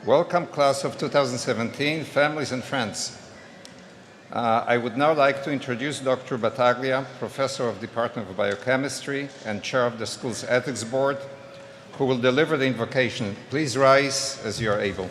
Welcome, class of 2017, families and friends. I would now like to introduce Dr. Battaglia, Professor of Department of Biochemistry and Chair of the school's Ethics Board, who will deliver the invocation. Please rise as you are able.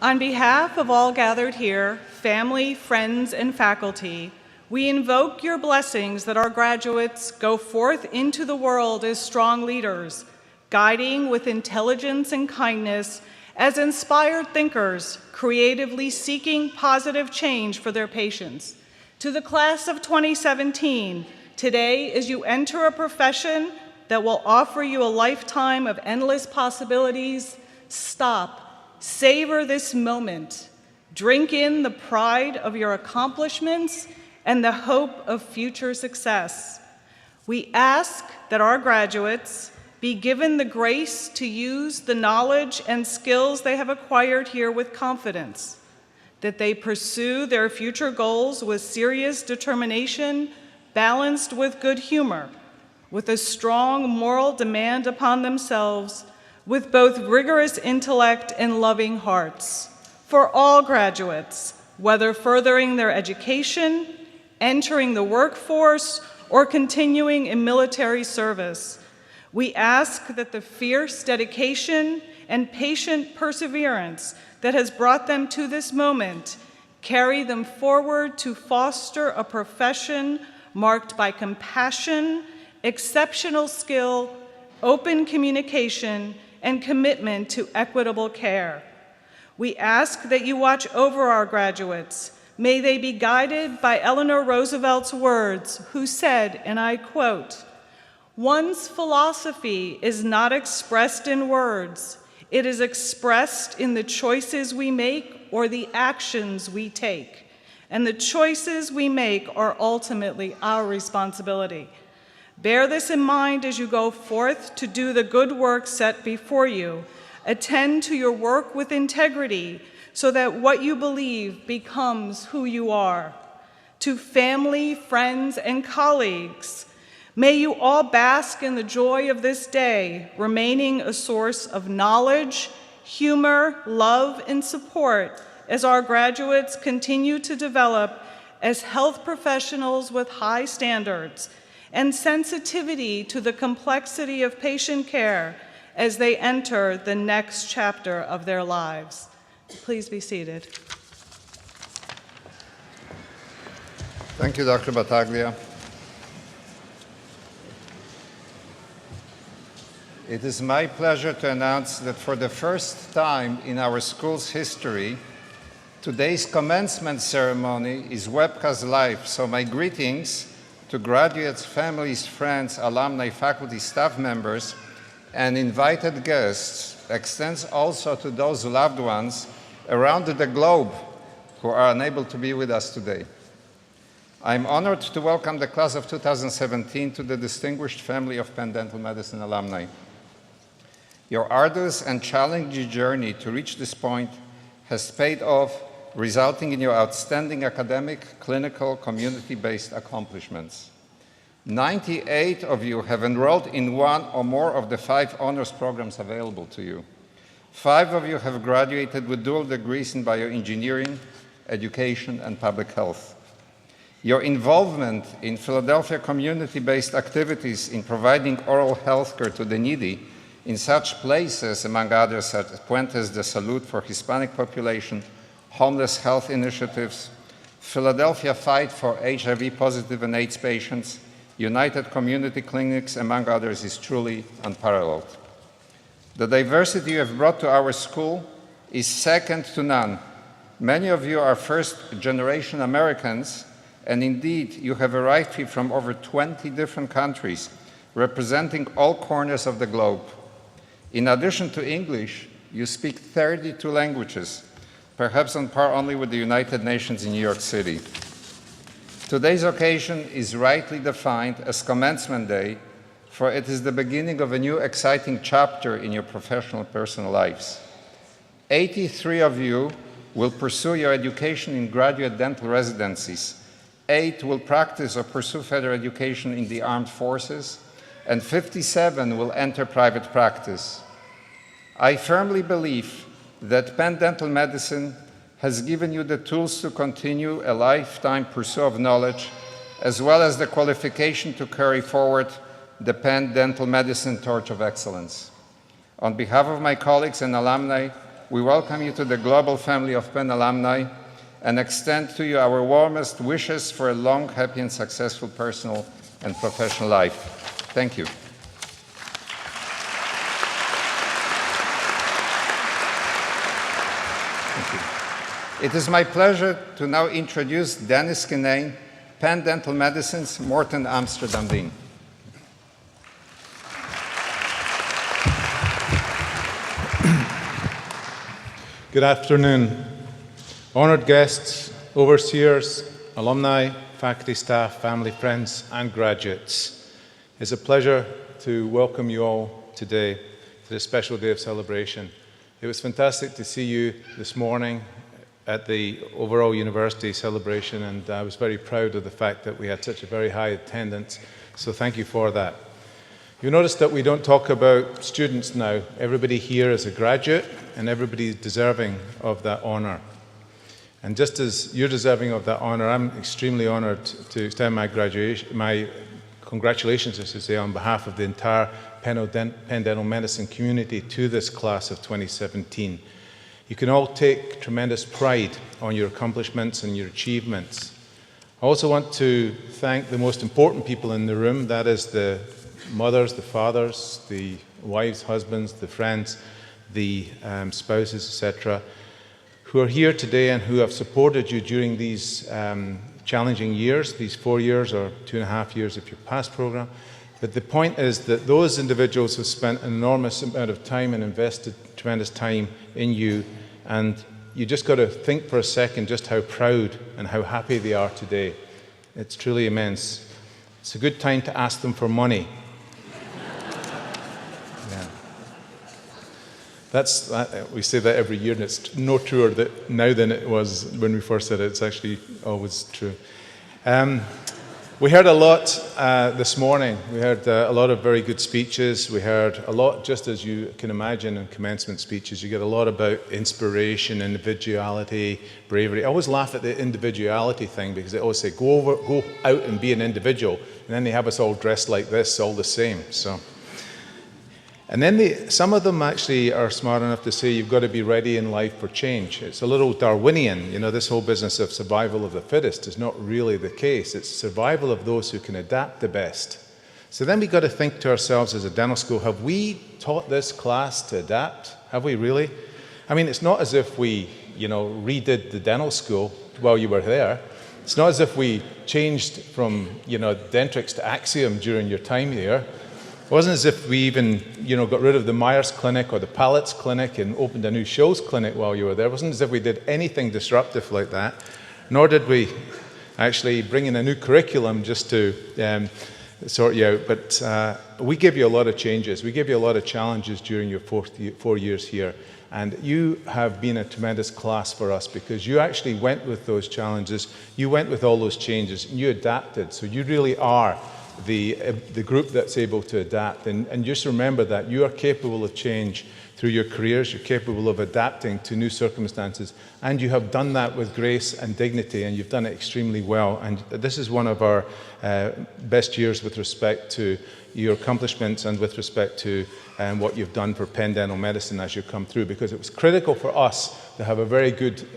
On behalf of all gathered here, family, friends, and faculty, we invoke your blessings that our graduates go forth into the world as strong leaders, guiding with intelligence and kindness as inspired thinkers, creatively seeking positive change for their patients. To the class of 2017, today as you enter a profession that will offer you a lifetime of endless possibilities, stop, savor this moment, drink in the pride of your accomplishments and the hope of future success. We ask that our graduates be given the grace to use the knowledge and skills they have acquired here with confidence, that they pursue their future goals with serious determination, balanced with good humor, with a strong moral demand upon themselves, with both rigorous intellect and loving hearts. For all graduates, whether furthering their education, entering the workforce, or continuing in military service, we ask that the fierce dedication and patient perseverance that has brought them to this moment carry them forward to foster a profession marked by compassion, exceptional skill, open communication, and commitment to equitable care. We ask that you watch over our graduates. May they be guided by Eleanor Roosevelt's words, who said, and I quote, "One's philosophy is not expressed in words. It is expressed in the choices we make or the actions we take. And the choices we make are ultimately our responsibility. Bear this in mind as you go forth to do the good work set before you. Attend to your work with integrity so that what you believe becomes who you are. To family, friends, and colleagues, may you all bask in the joy of this day, remaining a source of knowledge, humor, love, and support as our graduates continue to develop as health professionals with high standards and sensitivity to the complexity of patient care as they enter the next chapter of their lives. Please be seated. Thank you, Dr. Battaglia. It is my pleasure to announce that for the first time in our school's history, today's commencement ceremony is webcast live, so my greetings to graduates, families, friends, alumni, faculty, staff members, and invited guests extends also to those loved ones around the globe who are unable to be with us today. I'm honored to welcome the class of 2017 to the distinguished family of Penn Dental Medicine alumni. Your arduous and challenging journey to reach this point has paid off, resulting in your outstanding academic, clinical, community-based accomplishments. 98 of you have enrolled in one or more of the 5 honors programs available to you. 5 of you have graduated with dual degrees in bioengineering, education, and public health. Your involvement in Philadelphia community-based activities in providing oral health care to the needy in such places, among others, as Puentes de Salud for Hispanic population, homeless health initiatives, Philadelphia Fight for HIV-positive and AIDS patients, United Community Clinics, among others, is truly unparalleled. The diversity you have brought to our school is second to none. Many of you are first-generation Americans, and indeed, you have arrived here from over 20 different countries, representing all corners of the globe. In addition to English, you speak 32 languages, perhaps on par only with the United Nations in New York City. Today's occasion is rightly defined as Commencement Day, for it is the beginning of a new exciting chapter in your professional and personal lives. 83 of you will pursue your education in graduate dental residencies, 8 will practice or pursue further education in the armed forces, and 57 will enter private practice. I firmly believe that Penn Dental Medicine has given you the tools to continue a lifetime pursuit of knowledge, as well as the qualification to carry forward the Penn Dental Medicine Torch of Excellence. On behalf of my colleagues and alumni, we welcome you to the global family of Penn alumni and extend to you our warmest wishes for a long, happy, and successful personal and professional life. Thank you. It is my pleasure to now introduce Dennis Kinane, Penn Dental Medicine's Morton Amsterdam Dean. Good afternoon. Honored guests, overseers, alumni, faculty, staff, family, friends, and graduates. It's a pleasure to welcome you all today to this special day of celebration. It was fantastic to see you this morning at the overall university celebration, and I was very proud of the fact that we had such a very high attendance, so thank you for that. You notice that we don't talk about students now. Everybody here is a graduate, and everybody is deserving of that honor. And just as you're deserving of that honor, I'm extremely honored to extend my congratulations, I should say, on behalf of the entire Penn Dental Medicine community to this class of 2017. You can all take tremendous pride on your accomplishments and your achievements. I also want to thank the most important people in the room, that is the mothers, the fathers, the wives, husbands, the friends, the spouses, etc., who are here today and who have supported you during these challenging years, these 4 years or 2.5 years of your past program. But the point is that those individuals have spent an enormous amount of time and invested tremendous time in you, and you just got to think for a second just how proud and how happy they are today. It's truly immense. It's a good time to ask them for money. We say that every year, and it's no truer now than it was when we first said it. It's actually always true. We heard a lot this morning. We heard a lot of very good speeches. We heard a lot, just as you can imagine in commencement speeches, you get a lot about inspiration, individuality, bravery. I always laugh at the individuality thing because they always say, go out and be an individual. And then they have us all dressed like this, all the same. And then some of them actually are smart enough to say you've got to be ready in life for change. It's a little Darwinian. You know, this whole business of survival of the fittest is not really the case. It's survival of those who can adapt the best. So then we've got to think to ourselves as a dental school, have we taught this class to adapt? Have we really? I mean, it's not as if we, redid the dental school while you were there. It's not as if we changed from, Dentrix to Axiom during your time here. It wasn't as if we even, got rid of the Myers Clinic or the Palates Clinic and opened a new Shows Clinic while you were there. It wasn't as if we did anything disruptive like that, nor did we actually bring in a new curriculum just to sort you out. But we gave you a lot of changes. We gave you a lot of challenges during your 4 years here. And you have been a tremendous class for us because you actually went with those challenges. You went with all those changes, and you adapted. So you really are the group that's able to adapt. And just remember that you are capable of change through your careers. You're capable of adapting to new circumstances. And you have done that with grace and dignity, and you've done it extremely well. And this is one of our best years with respect to your accomplishments and with respect to what you've done for Penn Dental Medicine as you come through, because it was critical for us to have a very good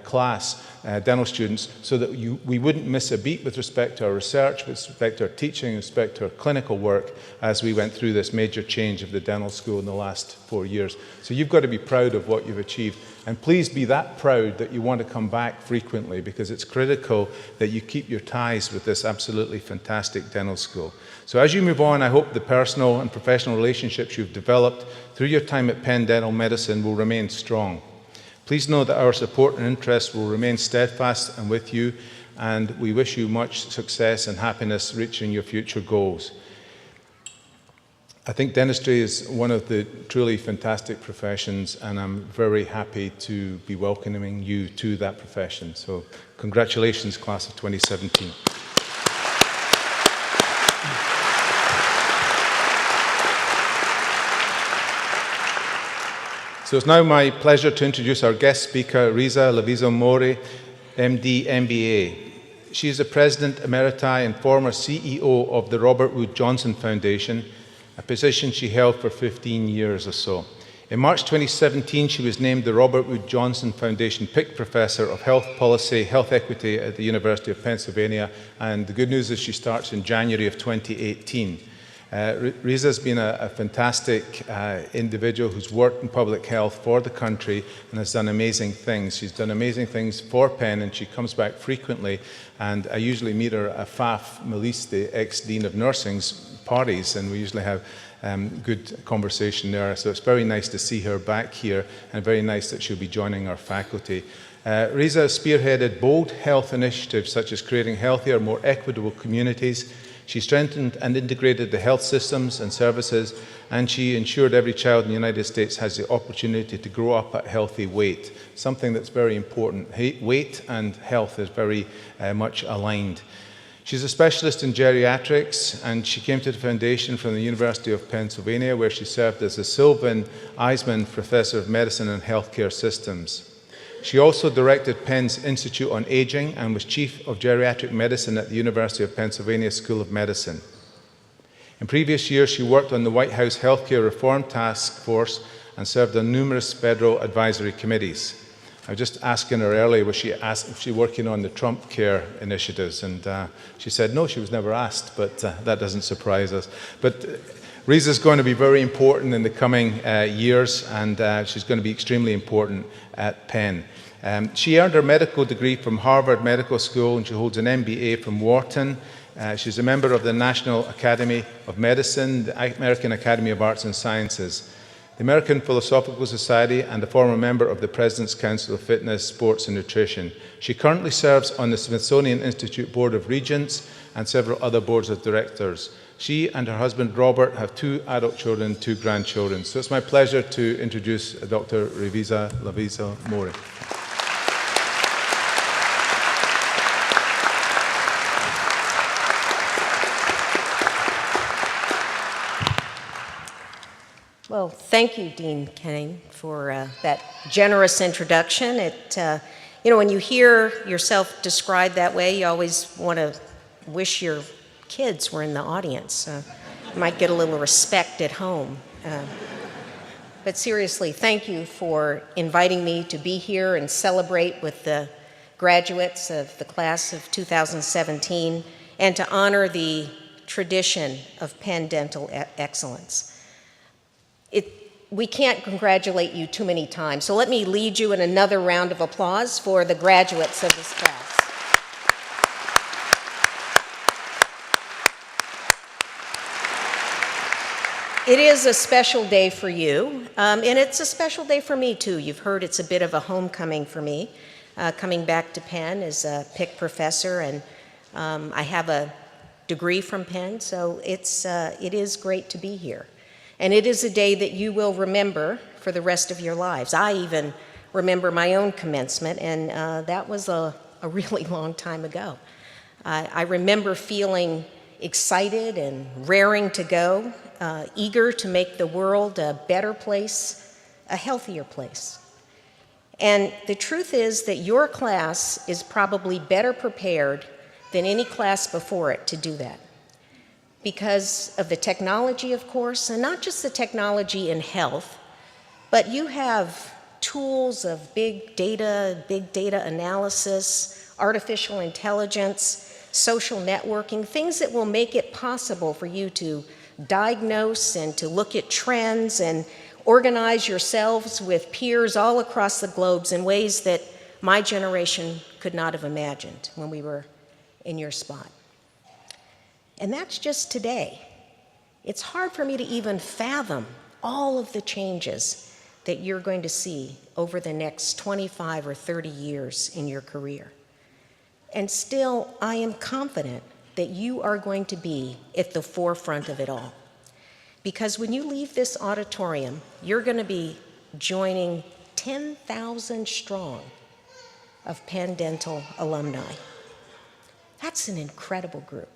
class, dental students, so that we wouldn't miss a beat with respect to our research, with respect to our teaching, with respect to our clinical work as we went through this major change of the dental school in the last 4 years. So you've got to be proud of what you've achieved. And please be that proud that you want to come back frequently, because it's critical that you keep your ties with this absolutely fantastic dental school. So as you move on, I hope the personal and professional relationships you've developed through your time at Penn Dental Medicine will remain strong. Please know that our support and interest will remain steadfast and with you, and we wish you much success and happiness reaching your future goals. I think dentistry is one of the truly fantastic professions, and I'm very happy to be welcoming you to that profession. So congratulations, class of 2017. So it's now my pleasure to introduce our guest speaker, Riza Lavizo-Mori, MD, MBA. She is the President Emeriti and former CEO of the Robert Wood Johnson Foundation, a position she held for 15 years or so. In March 2017, she was named the Robert Wood Johnson Foundation Pick Professor of Health Policy, Health Equity at the University of Pennsylvania, and the good news is she starts in January of 2018. Riza's been a fantastic individual who's worked in public health for the country and has done amazing things. She's done amazing things for Penn, and she comes back frequently, and I usually meet her at Faf Melis, the ex-Dean of Nursing's parties, and we usually have good conversation there. So it's very nice to see her back here, and very nice that she'll be joining our faculty. Riza has spearheaded bold health initiatives such as creating healthier, more equitable communities. She strengthened and integrated the health systems and services, and she ensured every child in the United States has the opportunity to grow up at healthy weight, something that's very important. Weight and health is very much aligned. She's a specialist in geriatrics, and she came to the foundation from the University of Pennsylvania, where she served as a Sylvan Eisman Professor of Medicine and Healthcare Systems. She also directed Penn's Institute on Aging and was Chief of Geriatric Medicine at the University of Pennsylvania School of Medicine. In previous years, she worked on the White House Healthcare Reform Task Force and served on numerous federal advisory committees. I was just asking her earlier, was she asked if she was working on the Trump Care initiatives, and she said no, she was never asked, but that doesn't surprise us. But Riza is going to be very important in the coming years, and she's going to be extremely important at Penn. She earned her medical degree from Harvard Medical School, and she holds an MBA from Wharton. She's a member of the National Academy of Medicine, the American Academy of Arts and Sciences, the American Philosophical Society, and a former member of the President's Council of Fitness, Sports and Nutrition. She currently serves on the Smithsonian Institute Board of Regents and several other boards of directors. She and her husband Robert have 2 adult children, 2 grandchildren. So it's my pleasure to introduce Dr. Riza Lavizo-Mori. Well, thank you, Dean Kenning, for that generous introduction. When you hear yourself described that way, you always want to wish your kids were in the audience. You might get a little respect at home. But seriously, thank you for inviting me to be here and celebrate with the graduates of the class of 2017 and to honor the tradition of Penn dental excellence. We can't congratulate you too many times, so let me lead you in another round of applause for the graduates of this class. It is a special day for you, and it's a special day for me too. You've heard it's a bit of a homecoming for me, coming back to Penn as a Pick professor, and I have a degree from Penn, so it is great to be here. And it is a day that you will remember for the rest of your lives. I even remember my own commencement, and that was a really long time ago. I remember feeling excited and raring to go, eager to make the world a better place, a healthier place. And the truth is that your class is probably better prepared than any class before it to do that. Because of the technology, of course, and not just the technology in health, but you have tools of big data analysis, artificial intelligence, social networking, things that will make it possible for you to diagnose and to look at trends and organize yourselves with peers all across the globe in ways that my generation could not have imagined when we were in your spot. And that's just today. It's hard for me to even fathom all of the changes that you're going to see over the next 25 or 30 years in your career. And still, I am confident that you are going to be at the forefront of it all. because when you leave this auditorium, you're going to be joining 10,000 strong of Penn Dental alumni. That's an incredible group.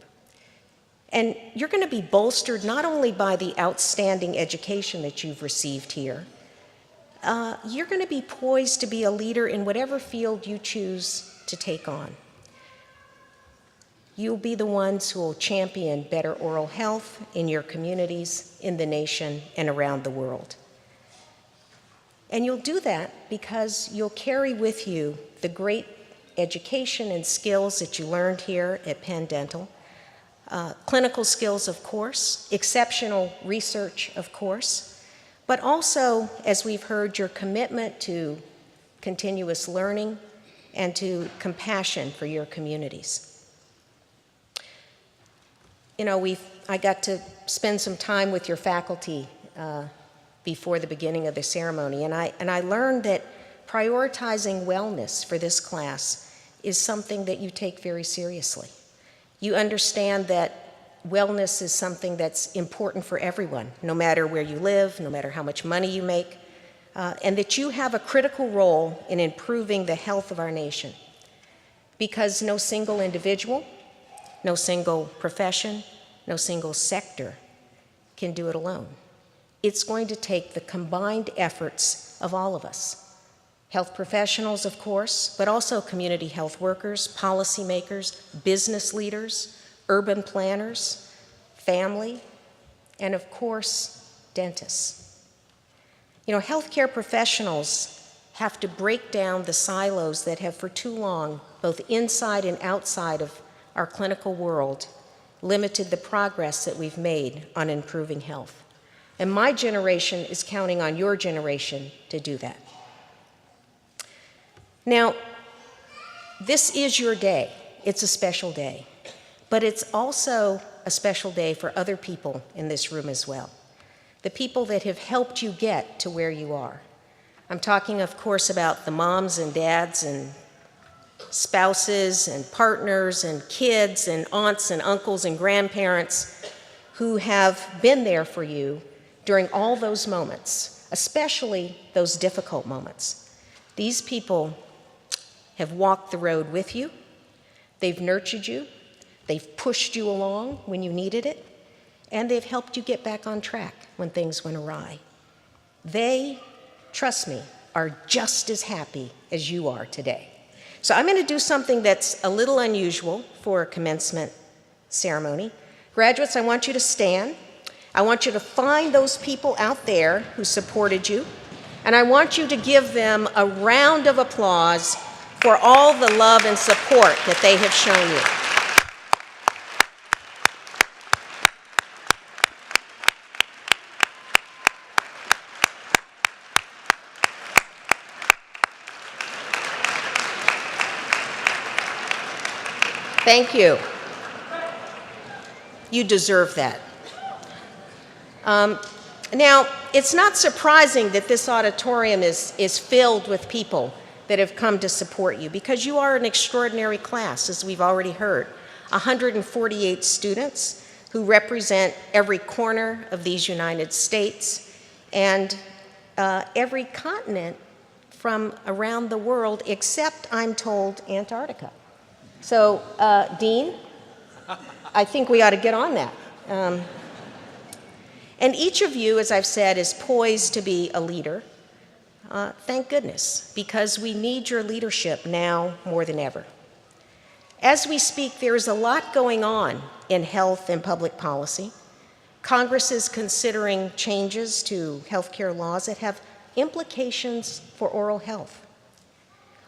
And you're going to be bolstered not only by the outstanding education that you've received here, you're going to be poised to be a leader in whatever field you choose to take on. You'll be the ones who will champion better oral health in your communities, in the nation, and around the world. And you'll do that because you'll carry with you the great education and skills that you learned here at Penn Dental, clinical skills, of course, exceptional research, of course, but also, as we've heard, your commitment to continuous learning and to compassion for your communities. You know, I got to spend some time with your faculty before the beginning of the ceremony, and I learned that prioritizing wellness for this class is something that you take very seriously. You understand that wellness is something that's important for everyone, no matter where you live, no matter how much money you make, and that you have a critical role in improving the health of our nation. Because no single individual, no single profession, no single sector can do it alone. It's going to take the combined efforts of all of us. Health professionals, of course, but also community health workers, policymakers, business leaders, urban planners, family, and of course, dentists. You know, healthcare professionals have to break down the silos that have for too long, both inside and outside of our clinical world, limited the progress that we've made on improving health. And my generation is counting on your generation to do that. Now, this is your day. It's a special day. But it's also a special day for other people in this room as well. The people that have helped you get to where you are. I'm talking, of course, about the moms and dads and spouses and partners and kids and aunts and uncles and grandparents who have been there for you during all those moments, especially those difficult moments. These people have walked the road with you, they've nurtured you, they've pushed you along when you needed it, and they've helped you get back on track when things went awry. They, trust me, are just as happy as you are today. So I'm going to do something that's a little unusual for a commencement ceremony. Graduates, I want you to stand. I want you to find those people out there who supported you, and I want you to give them a round of applause for all the love and support that they have shown you. Thank you. You deserve that. Now, it's not surprising that this auditorium is filled with people that have come to support you, because you are an extraordinary class, as we've already heard. 148 students who represent every corner of these United States and every continent from around the world, except, I'm told, Antarctica. So, Dean, I think we ought to get on that. And each of you, as I've said, is poised to be a leader. Thank goodness, because we need your leadership now more than ever. As we speak, there is a lot going on in health and public policy. Congress is considering changes to healthcare laws that have implications for oral health.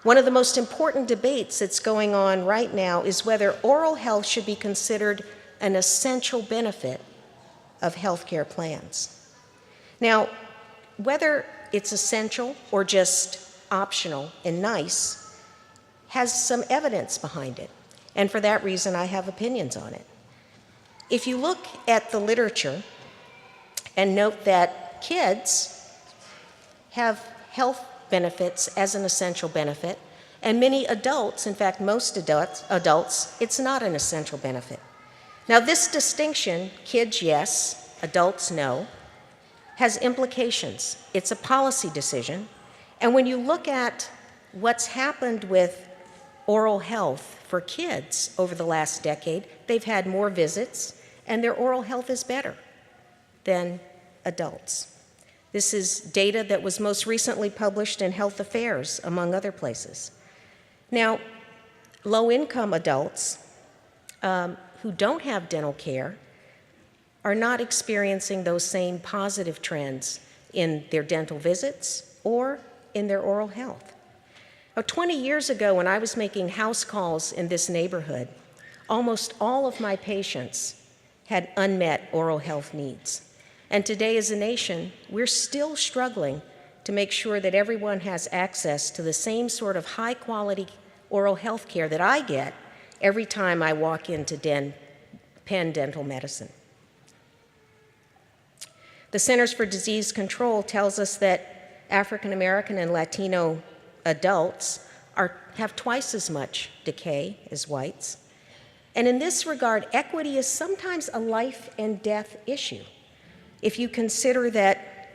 One of the most important debates that's going on right now is whether oral health should be considered an essential benefit of healthcare plans. Now, whether it's essential or just optional and nice has some evidence behind it, and for that reason I have opinions on it. If you look at the literature and note that kids have health benefits as an essential benefit, and many adults, in fact most adults, it's not an essential benefit. Now this distinction, kids yes, adults know, has implications. It's a policy decision. And when you look at what's happened with oral health for kids over the last decade, they've had more visits, and their oral health is better than adults. This is data that was most recently published in Health Affairs, among other places. Now, low-income adults who don't have dental care are not experiencing those same positive trends in their dental visits or in their oral health. Now, 20 years ago, when I was making house calls in this neighborhood, almost all of my patients had unmet oral health needs. And today, as a nation, we're still struggling to make sure that everyone has access to the same sort of high-quality oral health care that I get every time I walk into Penn Dental Medicine. The Centers for Disease Control tells us that African American and Latino adults have twice as much decay as whites. And in this regard, equity is sometimes a life and death issue. If you consider that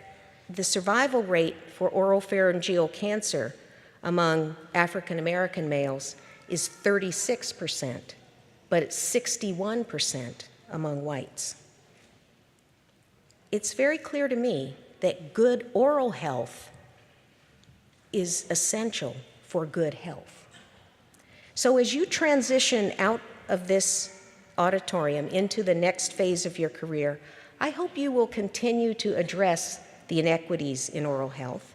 the survival rate for oropharyngeal cancer among African American males is 36%, but it's 61% among whites. It's very clear to me that good oral health is essential for good health. So as you transition out of this auditorium into the next phase of your career, I hope you will continue to address the inequities in oral health,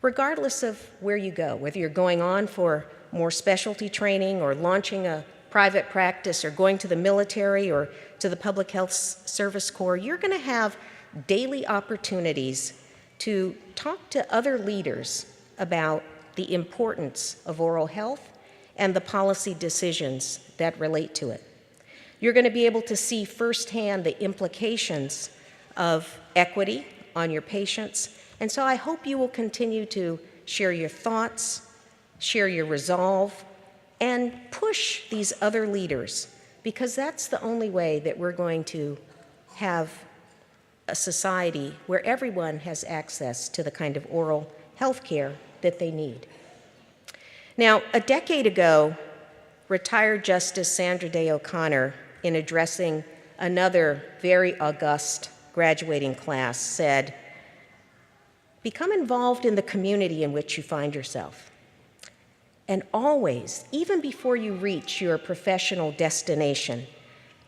regardless of where you go, whether you're going on for more specialty training or launching a private practice or going to the military or to the Public Health Service Corps. You're going to have daily opportunities to talk to other leaders about the importance of oral health and the policy decisions that relate to it. You're going to be able to see firsthand the implications of equity on your patients. And so I hope you will continue to share your thoughts, share your resolve, and push these other leaders, because that's the only way that we're going to have a society where everyone has access to the kind of oral health care that they need. Now, a decade ago, retired Justice Sandra Day O'Connor, in addressing another very august graduating class, said, "Become involved in the community in which you find yourself. And always, even before you reach your professional destination,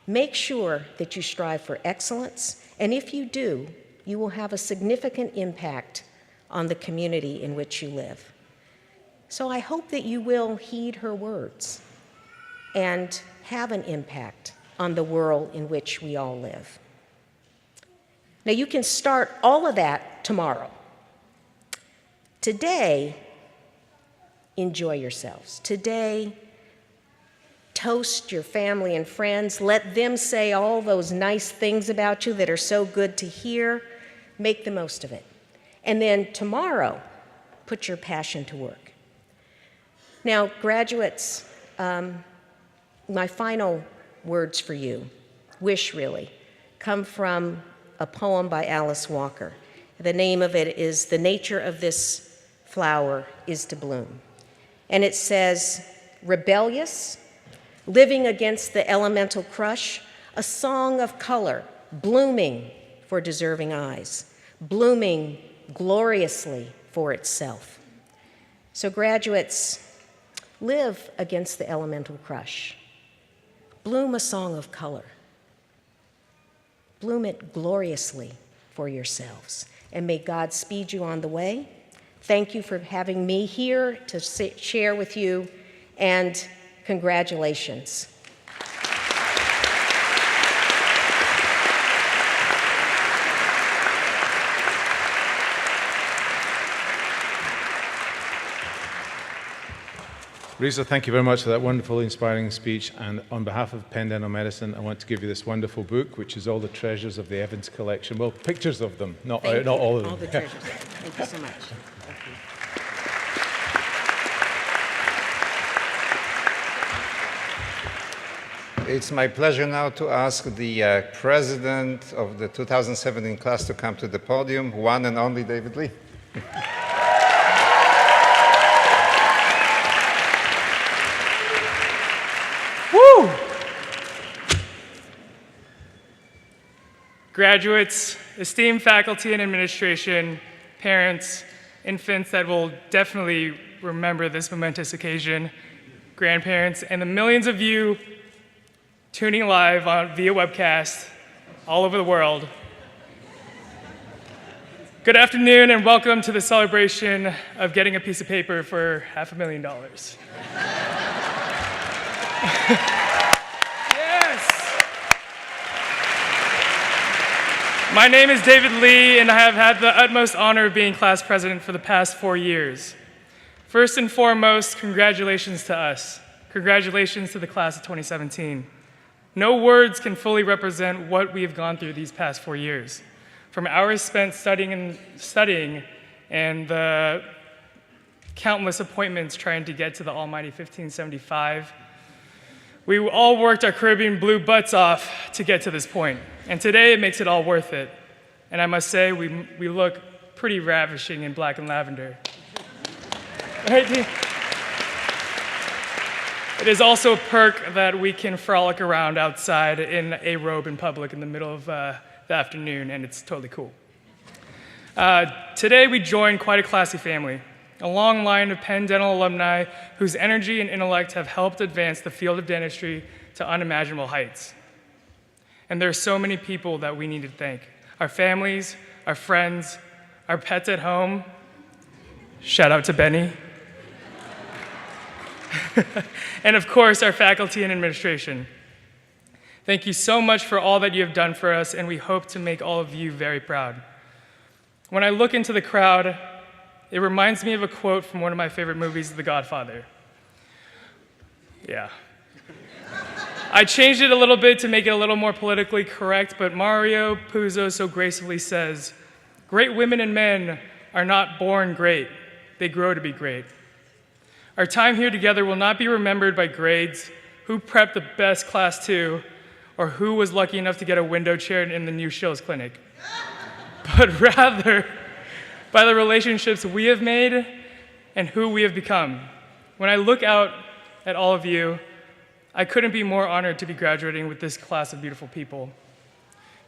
make sure that you strive for excellence, and if you do, you will have a significant impact on the community in which you live." So I hope that you will heed her words and have an impact on the world in which we all live. Now, you can start all of that tomorrow. Today, enjoy yourselves. Today, toast your family and friends. Let them say all those nice things about you that are so good to hear. Make the most of it. And then tomorrow, put your passion to work. Now, graduates, my final words for you, really, come from a poem by Alice Walker. The name of it is "The Nature of This Flower is to Bloom." And it says, "Rebellious, living against the elemental crush, a song of color, blooming for deserving eyes, blooming gloriously for itself." So graduates, live against the elemental crush. Bloom a song of color. Bloom it gloriously for yourselves. And may God speed you on the way. Thank you for having me here to share with you, and congratulations. Risa, thank you very much for that wonderful, inspiring speech. And on behalf of Penn Dental Medicine, I want to give you this wonderful book, which is all the treasures of the Evans collection. Well, pictures of them, not all of them. All the treasures. Thank you so much. Thank you. It's my pleasure now to ask the president of the 2017 class to come to the podium, one and only David Lee. Woo! Graduates, esteemed faculty and administration, parents, infants that will definitely remember this momentous occasion, grandparents, and the millions of you tuning live via webcast all over the world. Good afternoon and welcome to the celebration of getting a piece of paper for $500,000. Yes! My name is David Lee, and I have had the utmost honor of being class president for the past 4 years. First and foremost, congratulations to us. Congratulations to the class of 2017. No words can fully represent what we have gone through these past 4 years. From hours spent studying and the countless appointments trying to get to the almighty 1575, we all worked our Caribbean blue butts off to get to this point. And today it makes it all worth it. And I must say, we look pretty ravishing in black and lavender. Right? It is also a perk that we can frolic around outside in a robe in public in the middle of the afternoon, and it's totally cool. Today we join quite a classy family, a long line of Penn dental alumni whose energy and intellect have helped advance the field of dentistry to unimaginable heights. And there are so many people that we need to thank. Our families, our friends, our pets at home. Shout out to Benny. And of course, our faculty and administration. Thank you so much for all that you have done for us, and we hope to make all of you very proud. When I look into the crowd, it reminds me of a quote from one of my favorite movies, The Godfather. Yeah. I changed it a little bit to make it a little more politically correct, but Mario Puzo so gracefully says, "Great women and men are not born great, they grow to be great." Our time here together will not be remembered by grades, who prepped the best class 2, or who was lucky enough to get a window chair in the new Shills Clinic, but rather by the relationships we have made and who we have become. When I look out at all of you, I couldn't be more honored to be graduating with this class of beautiful people.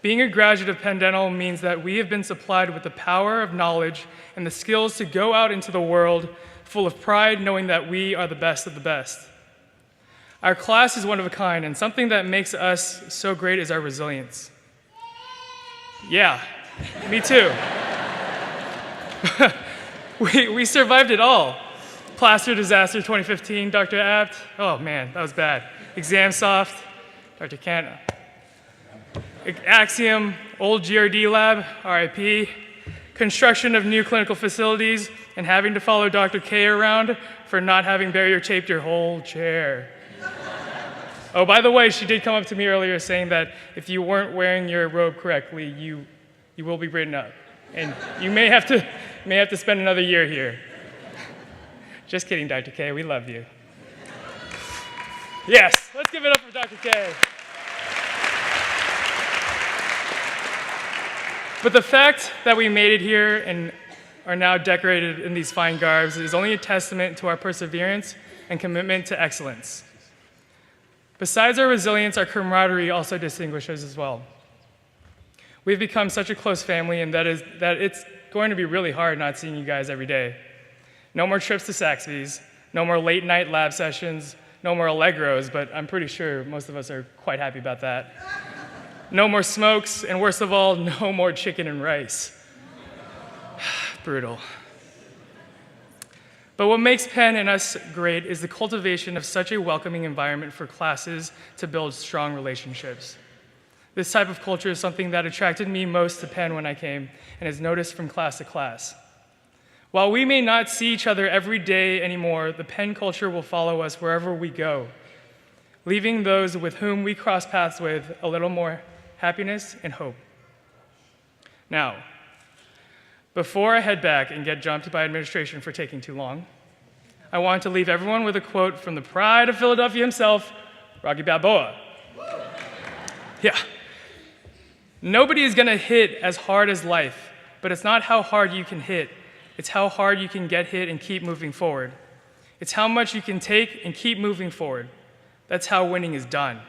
Being a graduate of Penn Dental means that we have been supplied with the power of knowledge and the skills to go out into the world full of pride, knowing that we are the best of the best. Our class is one of a kind, and something that makes us so great is our resilience. Yeah, me too. we survived it all. Plaster disaster 2015, Dr. Abt, oh man, that was bad. Exam soft, Dr. Kent. Axiom, old GRD lab, RIP. Construction of new clinical facilities, and having to follow Dr. K around for not having barrier taped your whole chair. Oh, by the way, she did come up to me earlier saying that if you weren't wearing your robe correctly, you will be written up. And you may have to spend another year here. Just kidding, Dr. K, we love you. Yes, let's give it up for Dr. K. But the fact that we made it here and are now decorated in these fine garbs is only a testament to our perseverance and commitment to excellence. Besides our resilience, our camaraderie also distinguishes as well. We've become such a close family, and that it's going to be really hard not seeing you guys every day. No more trips to Saxby's, no more late night lab sessions, no more Allegros, but I'm pretty sure most of us are quite happy about that. No more smokes, and worst of all, no more chicken and rice. Brutal. But what makes Penn and us great is the cultivation of such a welcoming environment for classes to build strong relationships. This type of culture is something that attracted me most to Penn when I came, and is noticed from class to class. While we may not see each other every day anymore, the Penn culture will follow us wherever we go, leaving those with whom we cross paths with a little more happiness and hope. Now, before I head back and get jumped by administration for taking too long, I want to leave everyone with a quote from the pride of Philadelphia himself, Rocky Balboa. Yeah. Nobody is going to hit as hard as life, but it's not how hard you can hit. It's how hard you can get hit and keep moving forward. It's how much you can take and keep moving forward. That's how winning is done.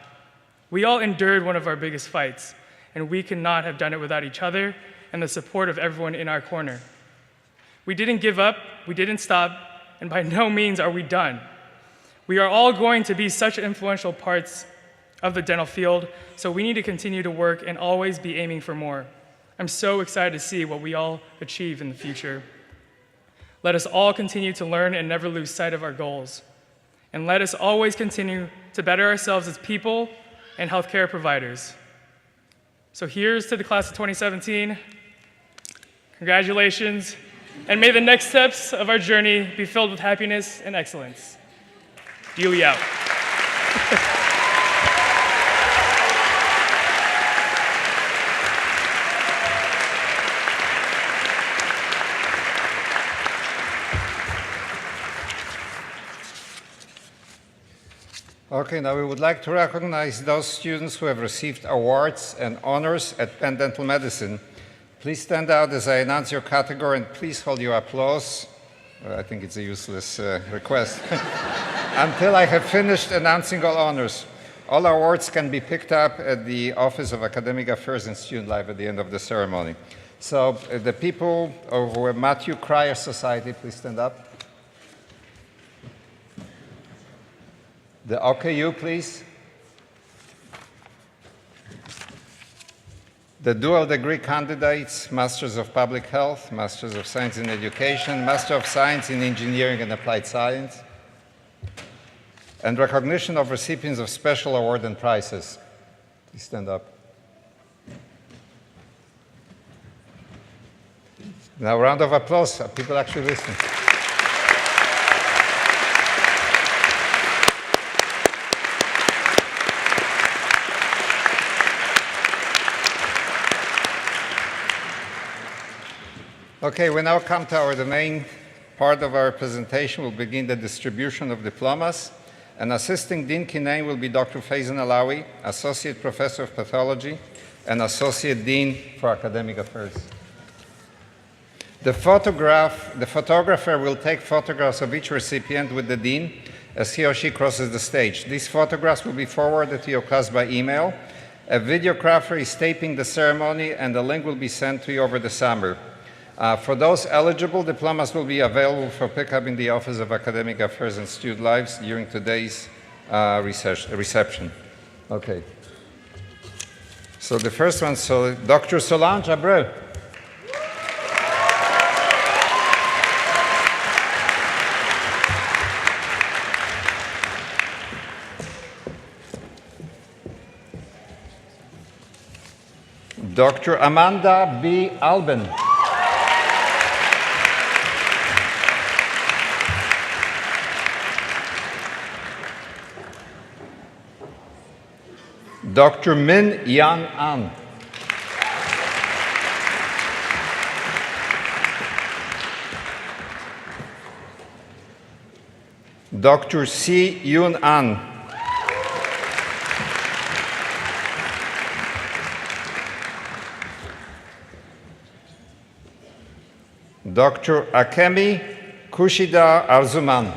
We all endured one of our biggest fights, and we could not have done it without each other and the support of everyone in our corner. We didn't give up, we didn't stop, and by no means are we done. We are all going to be such influential parts of the dental field, so we need to continue to work and always be aiming for more. I'm so excited to see what we all achieve in the future. Let us all continue to learn and never lose sight of our goals. And let us always continue to better ourselves as people and healthcare providers. So here's to the class of 2017. Congratulations, and may the next steps of our journey be filled with happiness and excellence. Dewey out. Okay, now we would like to recognize those students who have received awards and honors at Penn Dental Medicine. Please stand out as I announce your category, and please hold your applause. Well, I think it's a useless request. Until I have finished announcing all honors. All awards can be picked up at the Office of Academic Affairs and Student Life at the end of the ceremony. So the people of Matthew Cryer Society, please stand up. The OKU, please. The dual degree candidates, Masters of Public Health, Masters of Science in Education, Master of Science in Engineering and Applied Science, and recognition of recipients of special award and prizes. Please stand up. Now, a round of applause. People actually listening. Okay, we now come to the main part of our presentation. We'll begin the distribution of diplomas. And assisting Dean Kinane will be Dr. Faizan Alawi, Associate Professor of Pathology and Associate Dean for Academic Affairs. The photographer will take photographs of each recipient with the Dean as he or she crosses the stage. These photographs will be forwarded to your class by email. A videographer is taping the ceremony, and the link will be sent to you over the summer. For those eligible, diplomas will be available for pickup in the Office of Academic Affairs and Student Lives during today's reception. Okay. So the first one, Dr. Solange Abreu. Dr. Amanda B. Alban. Dr. Min Yang An. Dr. Si Yun An. Dr. Akemi Kushida Arzuman.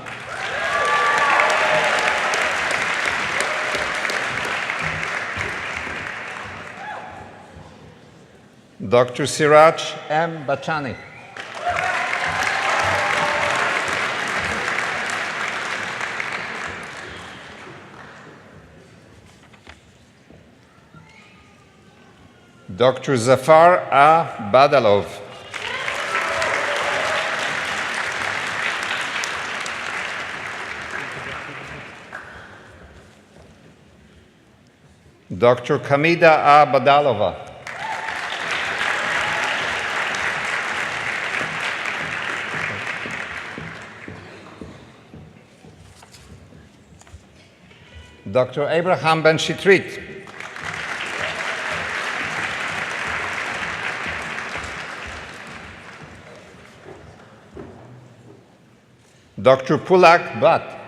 Dr. Siraj M. Bachani. Dr. Zafar A. Badalov. Dr. Kamida A. Badalova. Dr. Abraham Ben Shitrit. Dr. Pulak Bhatt.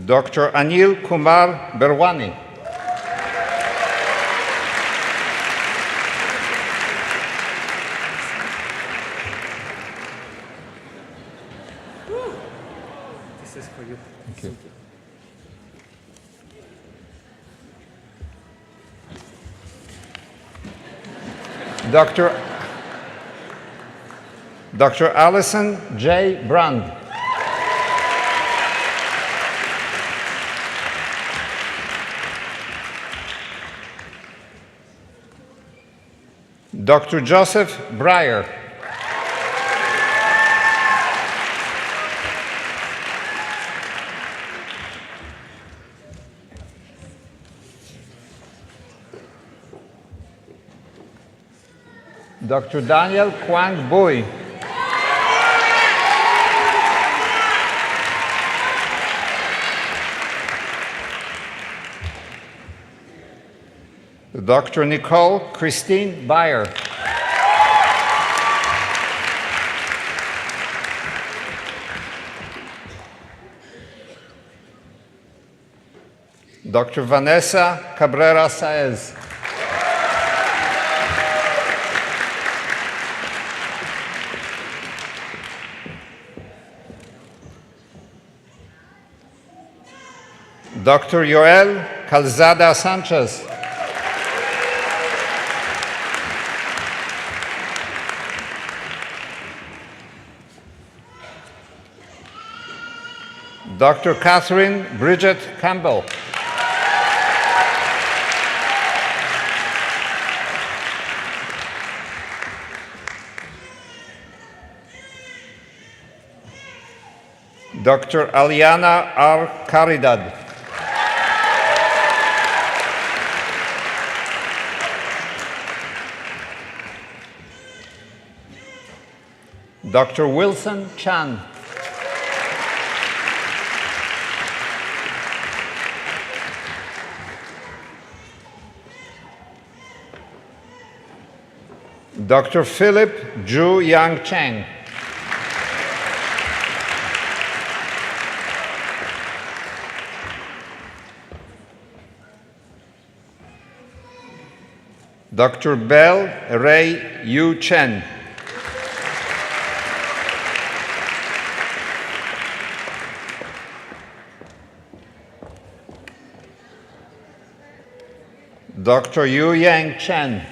Dr. Anil Kumar Berwani. This is for you. Thank you. Dr. Allison J. Brand. Dr. Joseph Breyer. Dr. Daniel Kwang Bui. Dr. Nicole Christine Bayer. Dr. Vanessa Cabrera Saez. Dr. Joel Calzada Sanchez. Dr. Catherine Bridget Campbell. Dr. Aliana R. Caridad. Dr. Wilson Chan. Dr. Philip Zhu Yang Cheng. Dr. Bell Ray Yu Chen. Dr. Yu Yang Chen.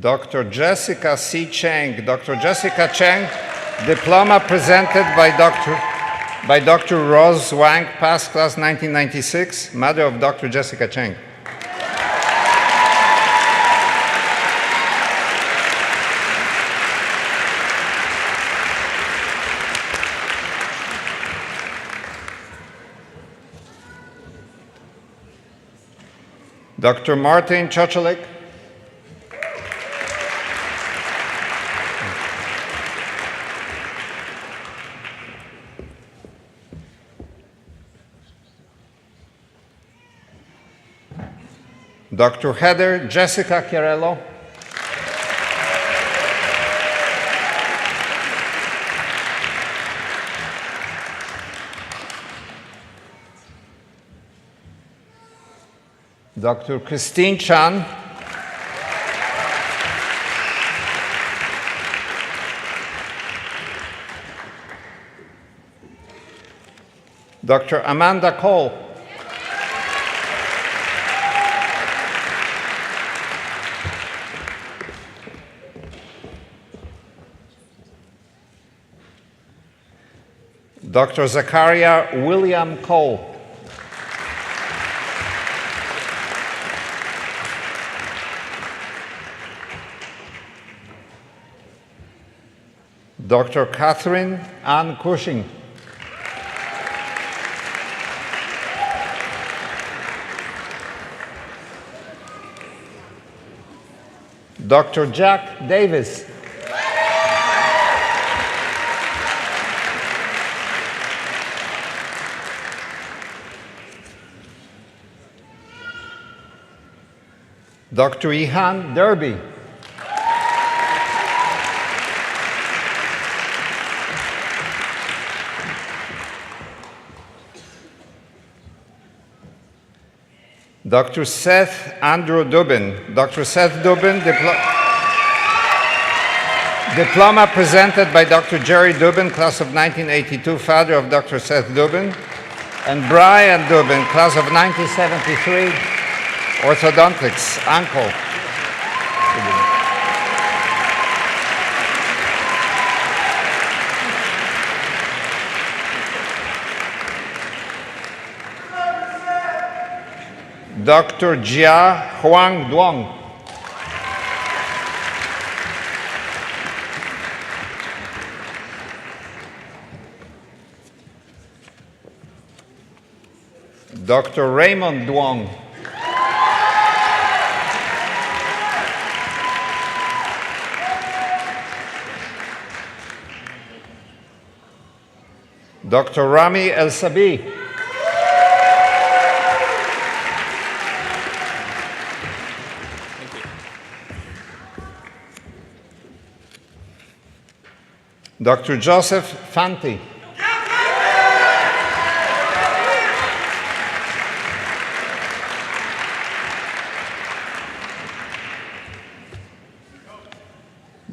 Dr. Jessica C. Cheng. Dr. Jessica Cheng, diploma presented by Dr. Rose Wang, past class 1996, mother of Dr. Jessica Cheng. Dr. Martin Chocholik. Dr. Heather Jessica Chiarello. Dr. Christine Chan. Dr. Amanda Cole. Dr. Zachariah William Cole. Dr. Catherine Ann Cushing. Dr. Jack Davis. Dr. Ihan Derby. Dr. Seth Andrew Dubin. Dr. Seth Dubin, diploma presented by Dr. Jerry Dubin, class of 1982, father of Dr. Seth Dubin, and Brian Dubin, class of 1973, orthodontics, uncle. Dr. Jia Huang Duong. Dr. Raymond Duong. Dr. Rami El Sabi. Dr. Joseph Fanti.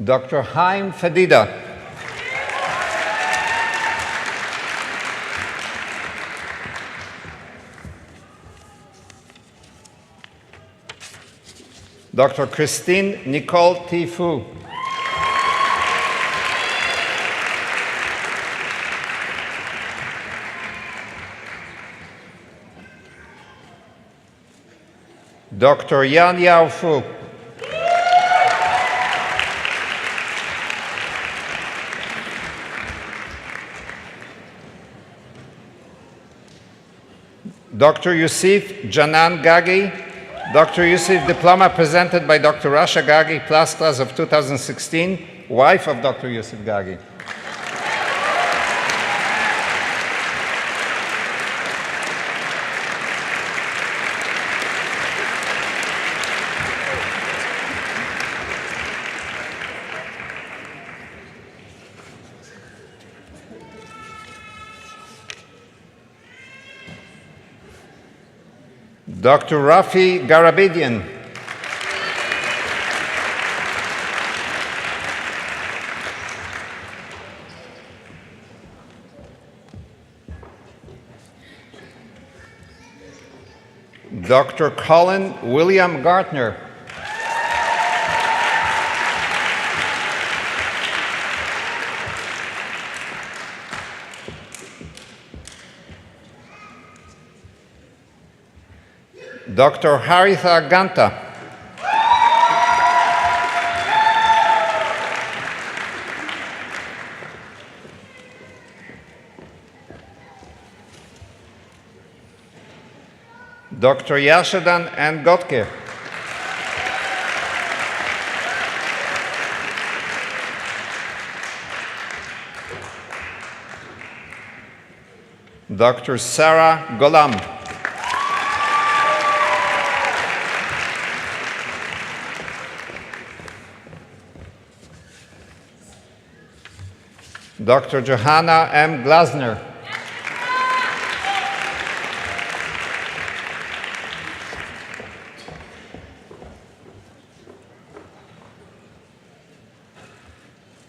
Dr. Haim Fedida. Dr. Christine Nicole T. Fu. Dr. Yan Yao Fu. Dr. Yusuf Janan Gagi. Dr. Yusuf, diploma presented by Dr. Rasha Gagi, class of 2016, wife of Dr. Yusuf Gagi. Dr. Rafi Garabedian. Dr. Colin William Gartner. Dr. Haritha Ganta. Dr. Yashadan N. Gotke. Dr. Sarah Golam. Dr. Johanna M. Glasner.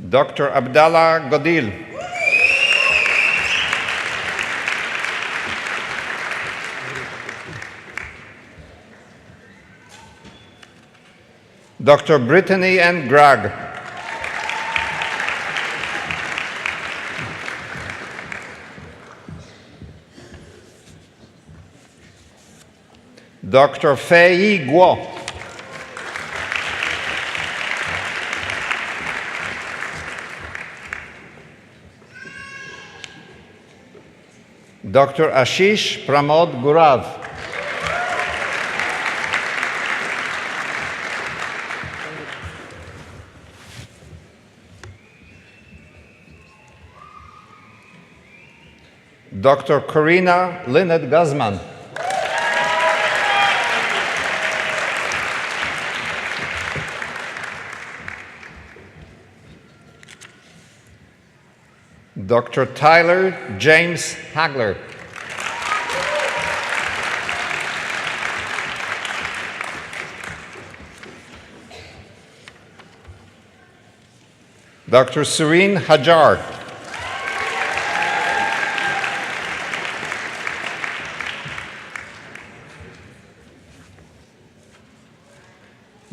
Dr. Abdallah Godil. Dr. Brittany N. Gragg. Dr. Fei Guo. Dr. Ashish Pramod Gurav. Dr. Corina Lynette Guzman. Dr. Tyler James Hagler. Dr. Sureen Hajar.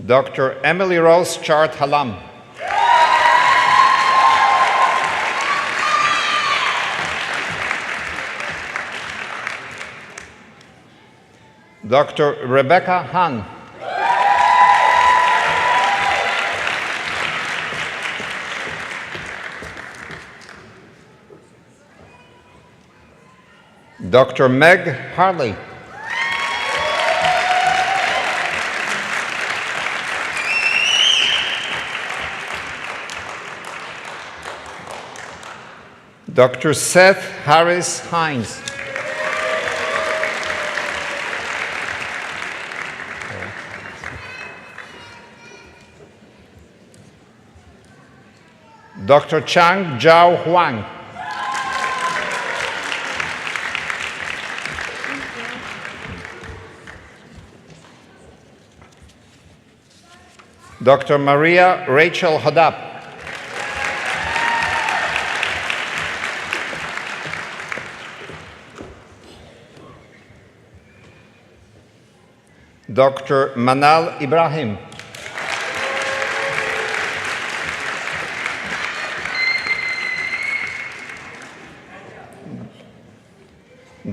Dr. Emily Rose Chart Halam. Dr. Rebecca Han. Dr. Meg Harley. Dr. Seth Harris Hines. Dr. Chang Zhao Huang. Dr. Maria Rachel Hodap. Dr. Manal Ibrahim.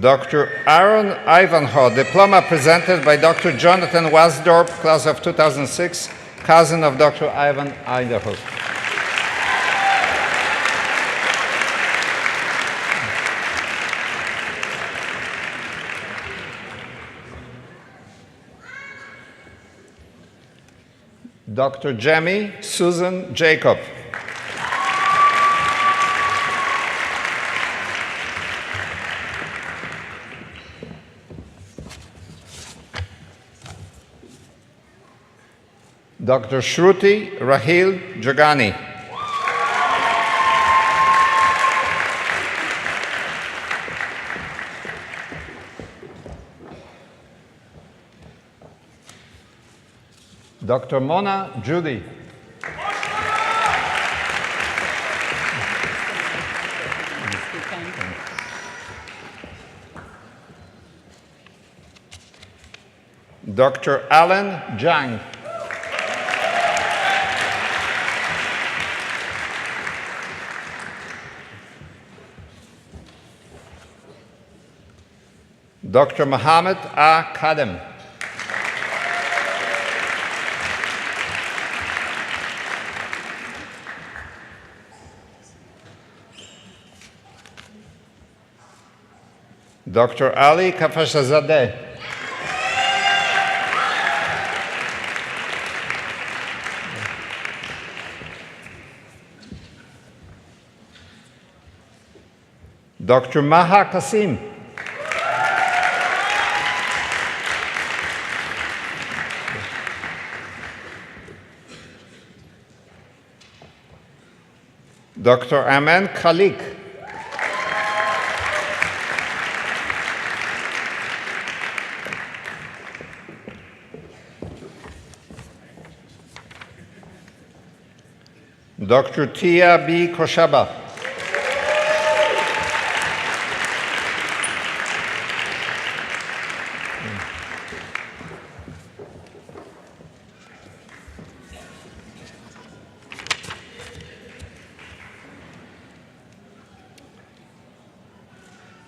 Dr. Aaron Ivanhoe, diploma presented by Dr. Jonathan Wasdorp, class of 2006, cousin of Dr. Ivan Idaho. Dr. Jamie Susan Jacob. Dr. Shruti Rahil Jagani. Dr. Mona Judy. Dr. Alan Zhang. Dr. Mohammed A. Kadem. Dr. Ali Kafashazadeh. Dr. Maha Kasim. Dr. Aman Khalik. Dr. Tia B. Koshaba.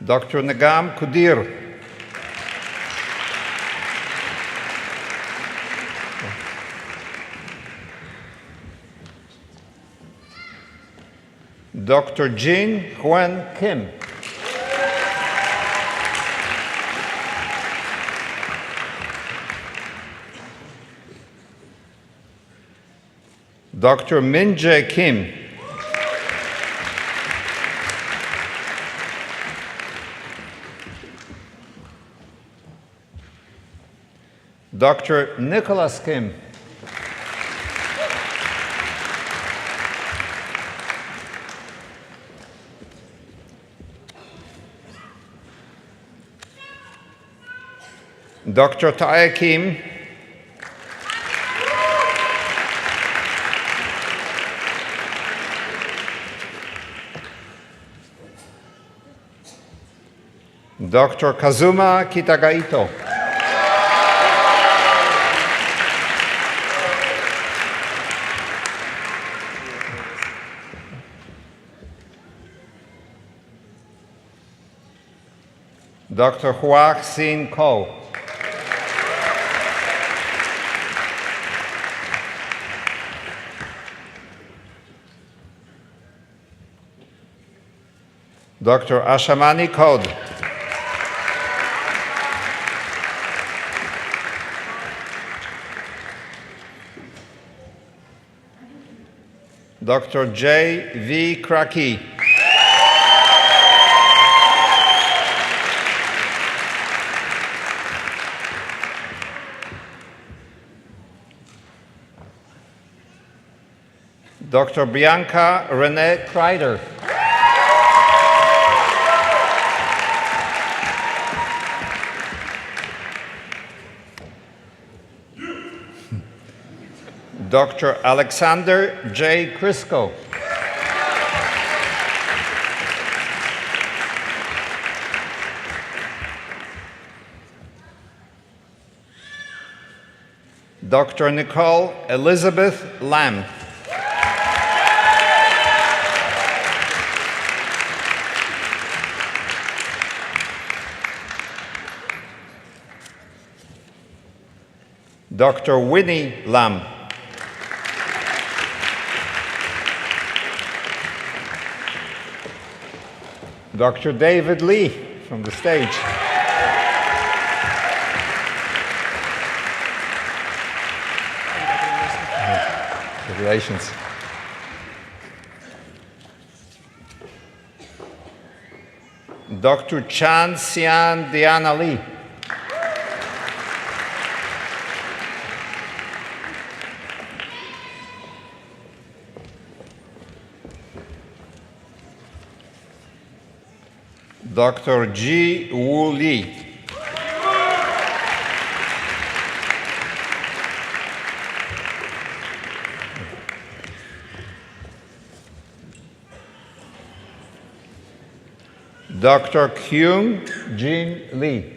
Dr. Nagam Kudir. Dr. Jin Huen Kim. Dr. Min Jae Kim. Dr. Nicholas Kim. Dr. Tae Kim, Dr. Kazuma Kitagaito, Dr. Hua Xin Ko, Dr. Ashamani Kod, Dr. J. V. Kraki, Dr. Bianca Renee Kreider, Dr. Alexander J. Crisco, Dr. Nicole Elizabeth Lamb, Dr. Winnie Lam, Dr. David Lee from the stage, congratulations. Dr. Chan Sian Diana Lee, Dr. Ji Woo Lee, Dr. Kyung Jin Lee,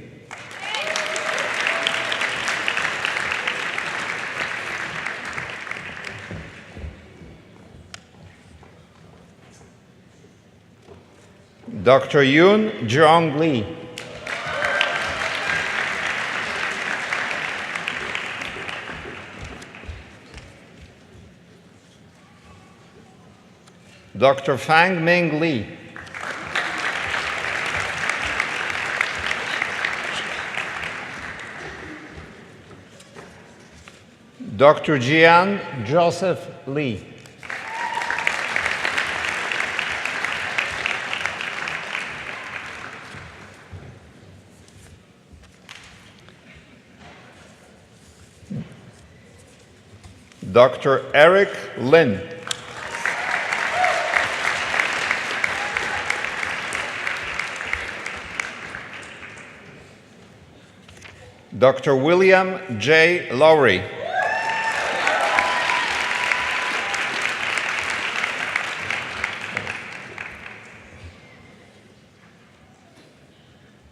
Dr. Yoon Jong Lee, Dr. Fang Ming Lee, Dr. Jian Joseph Lee, Dr. Eric Lin, Dr. William J. Lowry,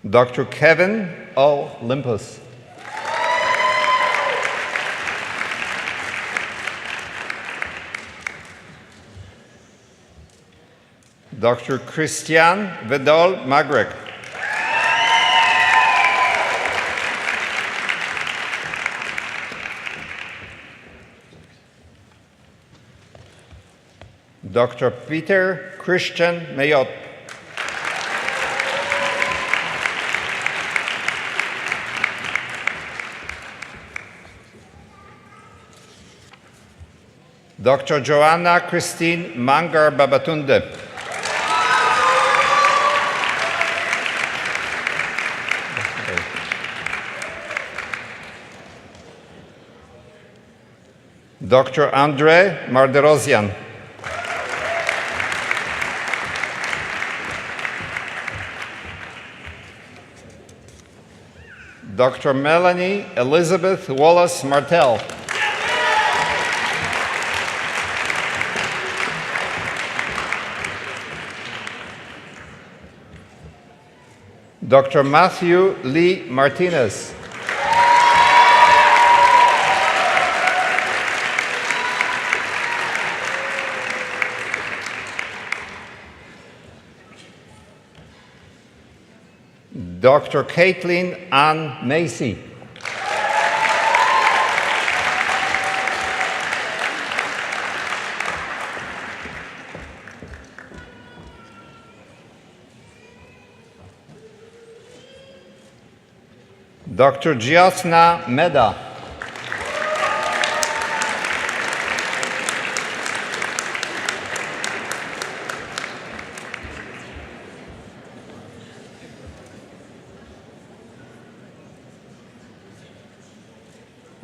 Dr. Kevin O. Limpus, Dr. Christian Vedol Magrek, Dr. Peter Christian Mayot, Dr. Joanna Christine Mangar Babatunde, Dr. Andre Marderosian, Dr. Melanie Elizabeth Wallace Martell. Dr. Matthew Lee Martinez. Dr. Caitlin Ann Macy. Dr. Jyotsna Mehta.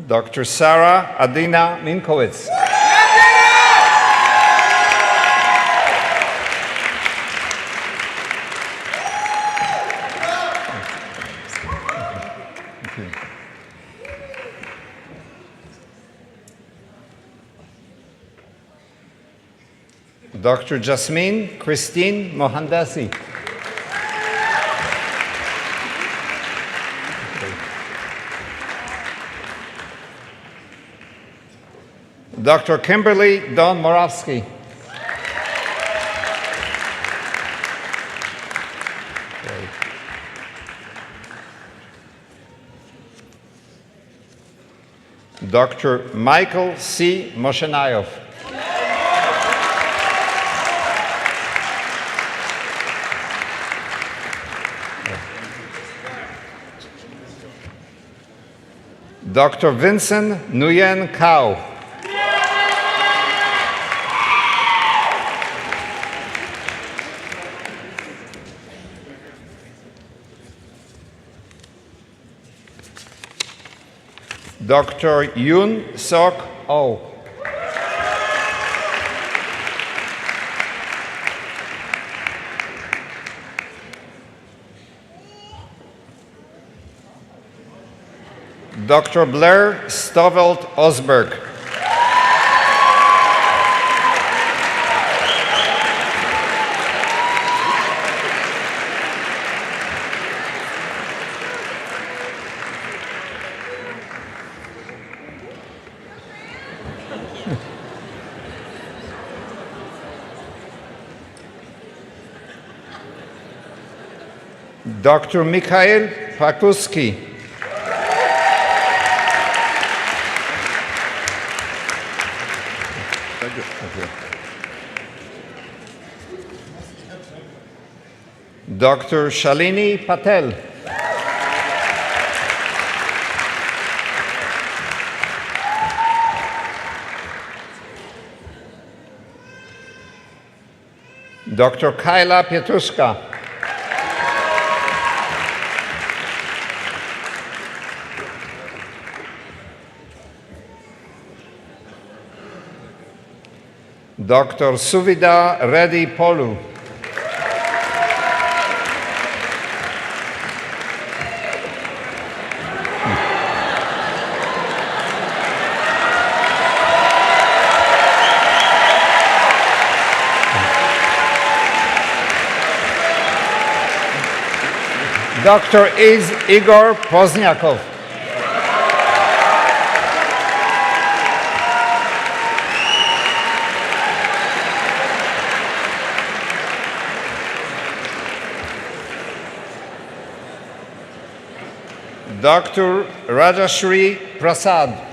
Dr. Sarah Adina Minkowitz. Dr. Jasmine Christine Mohandasi. Dr. Kimberly Don Moravsky. Dr. Michael C. Moshenayev. Dr. Vincent Nguyen Cao. Dr. Yoon Sok Oh. Dr. Blair Stovelt Osberg. Dr. Mikhail Pakuski. Thank you. Dr. Shalini Patel. Dr. Kaila Pietuszka. Dr. Suvida Reddy Polu. Dr. Igor Pozniakov. Dr. Rajashri Prasad.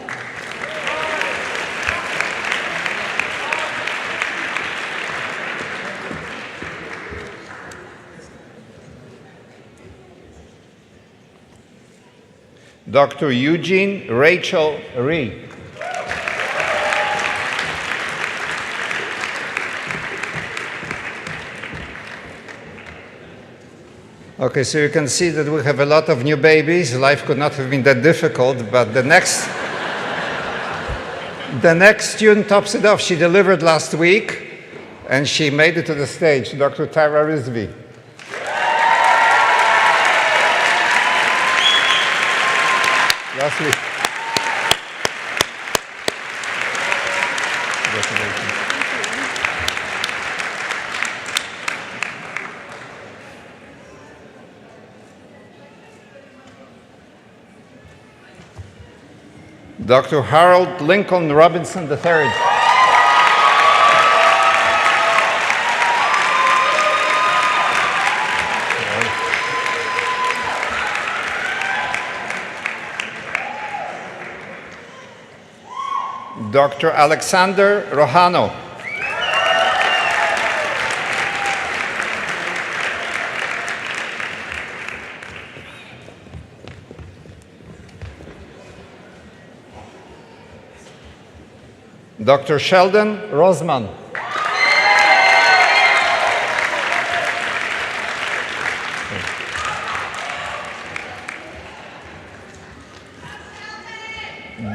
Dr. Eugene Rachel Ree. Okay, so you can see that we have a lot of new babies. Life could not have been that difficult, but the next student tops it off. She delivered last week, and she made it to the stage, Dr. Tyra Rizvi. last week. Congratulations. Dr. Harold Lincoln Robinson III. Dr. Alexander Rojano. Dr. Sheldon Rosman.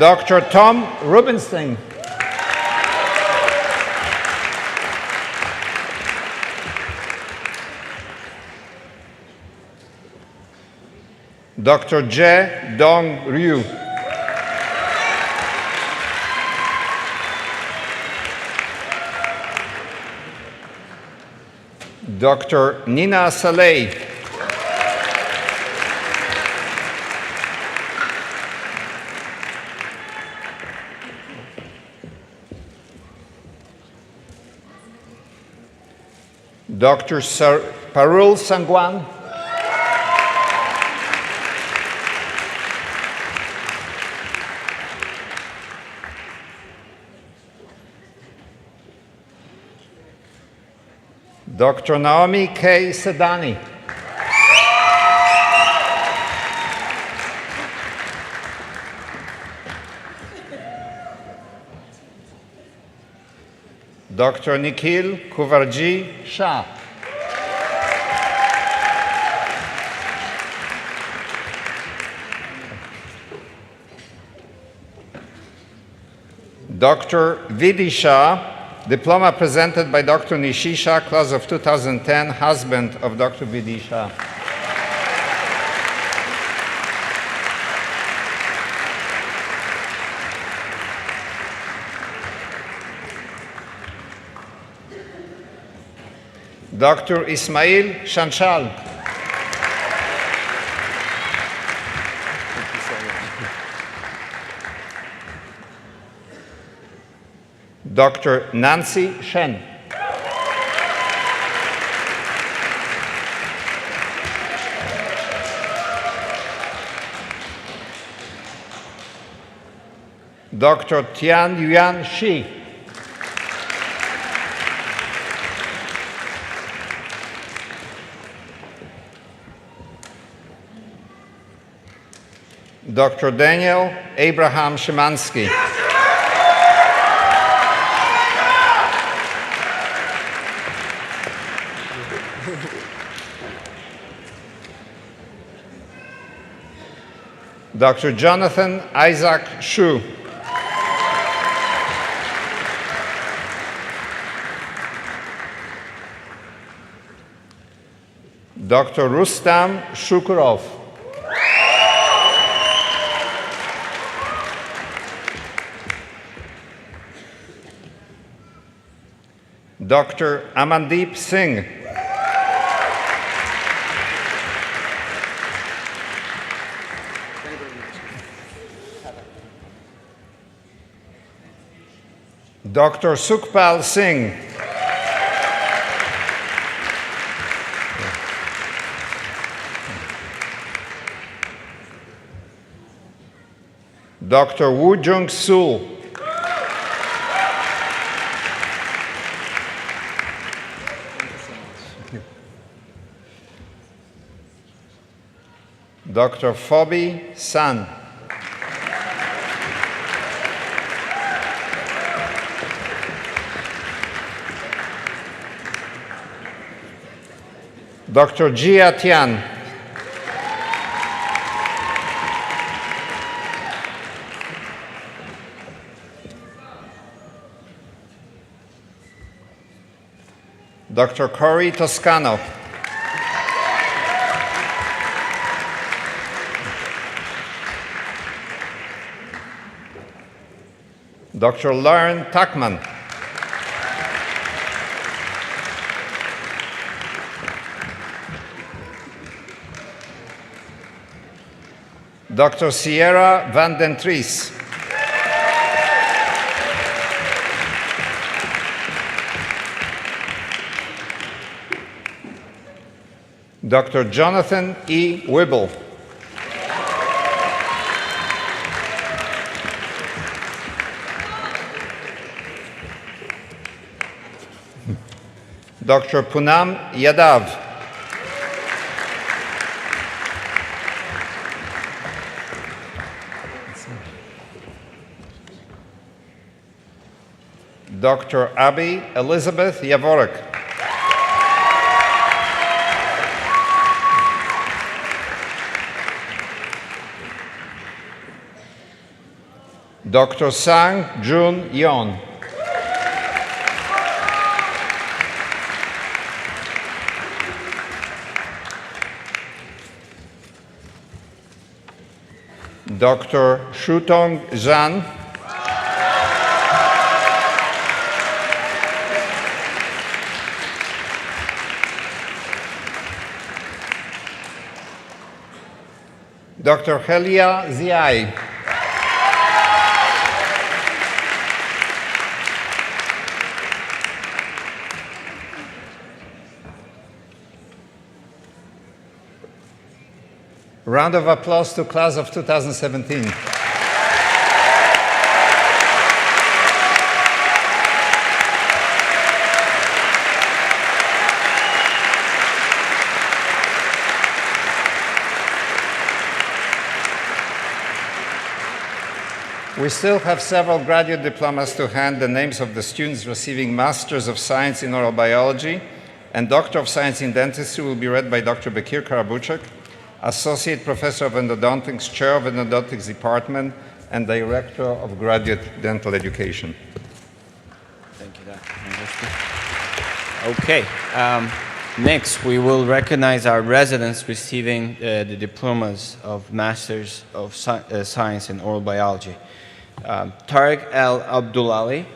Dr. Tom Rubinstein. Dr. Jae Dong Ryu. Dr. Nina Saleh. Dr. Parul Sangwan. Dr. Naomi K. Sedani. Dr. Nikhil Kuvarji Shah. Dr. Vidisha, diploma presented by Dr. Nishisha, class of 2010, husband of Dr. Vidisha. Dr. Ismail Shanshal. Dr. Nancy Shen. Dr. Tian Yuan Shi. Dr. Daniel Abraham Szymanski. Dr. Jonathan Isaac Shu. Dr. Rustam Shukurov. Dr. Amandeep Singh. Dr. Sukhpal Singh. Dr. Woo Jung Sul. Dr. Phoebe San. Dr. Jia Tian. Dr. Cory Toscano. Dr. Lauren Tuckman. Dr. Sierra Van den Tries. Dr. Jonathan E. Wibble. Dr. Poonam Yadav. Dr. Abby Elizabeth Yavorek. Dr. Sang Jun Yeon. Dr. Shutong Zhan. Dr. Helia Ziai. Round of applause to class of 2017. We still have several graduate diplomas to hand. The names of the students receiving Masters of Science in Oral Biology and Doctor of Science in Dentistry will be read by Dr. Bekir Karabuchak, Associate Professor of Endodontics, Chair of Endodontics Department, and Director of Graduate Dental Education. Thank you, Dr. Okay. Next, we will recognize our residents receiving the diplomas of Masters of Science in Oral Biology. Tariq Al Abdulali.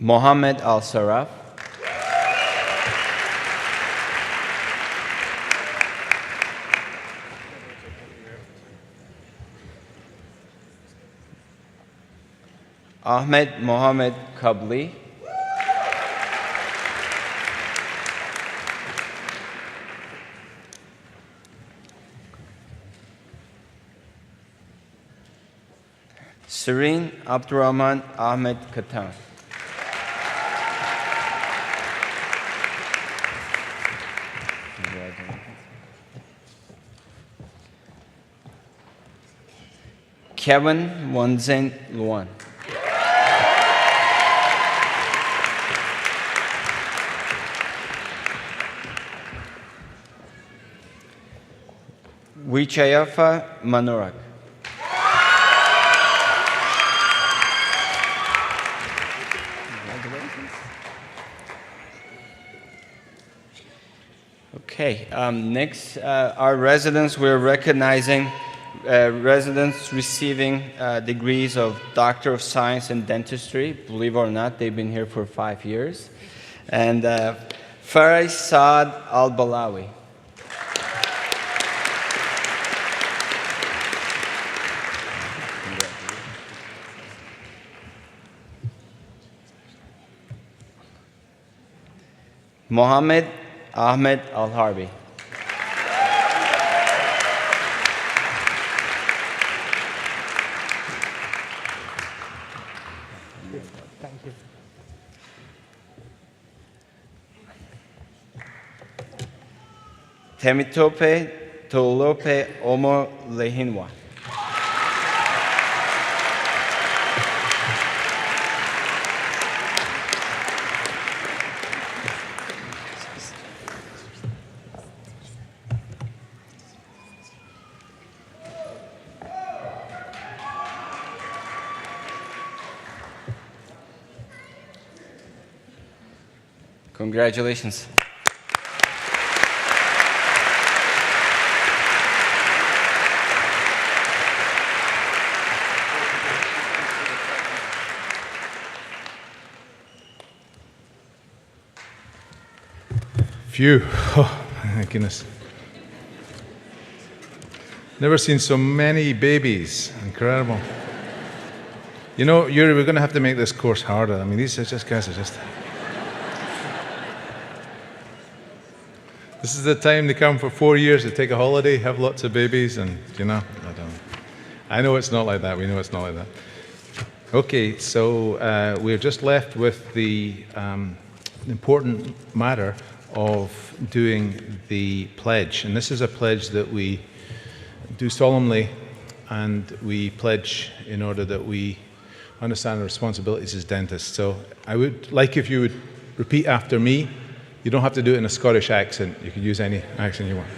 Mohammed Al Saraf. Ahmed Mohammed Kabli. Serene Abdurrahman Ahmed Katan. Kevin Wanzen Luan. Wichayafa Manorak. Okay, next, our residents, we're recognizing residents receiving degrees of Doctor of Science in Dentistry. Believe it or not, they've been here for 5 years. And Farai Saad Al-Balawi. Mohammed Ahmed Al-Harbi. Thank you. Temitope Tolope Omo Lehinwa. Congratulations. Phew. Oh, my goodness. Never seen so many babies. Incredible. You know, Yuri, we're going to have to make this course harder. I mean, these guys are just... This is the time they come for 4 years to take a holiday, have lots of babies, and, you know, I know it's not like that. We know it's not like that. Okay, so we're just left with the important matter of doing the pledge. And this is a pledge that we do solemnly, and we pledge in order that we understand our responsibilities as dentists. So I would like if you would repeat after me. You don't have to do it in a Scottish accent. You can use any accent you want.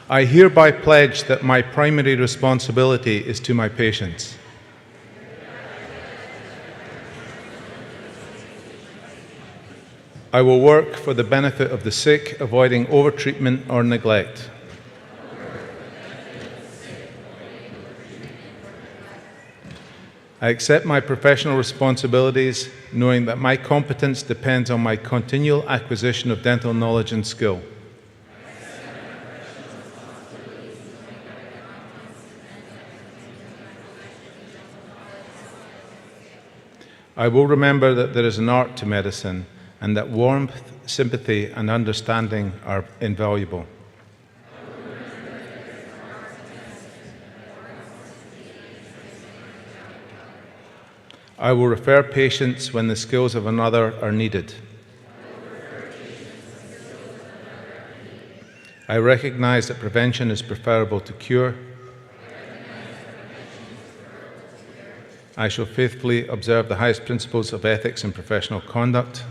I hereby pledge that my primary responsibility is to my patients. I will work for the benefit of the sick, avoiding overtreatment or neglect. I accept my professional responsibilities, knowing that my competence depends on my continual acquisition of dental knowledge and skill. I will remember that there is an art to medicine, and that warmth, sympathy, and understanding are invaluable. I will refer patients when the skills of another are needed. I recognize that prevention is preferable to cure. I shall faithfully observe the highest principles of ethics and professional conduct.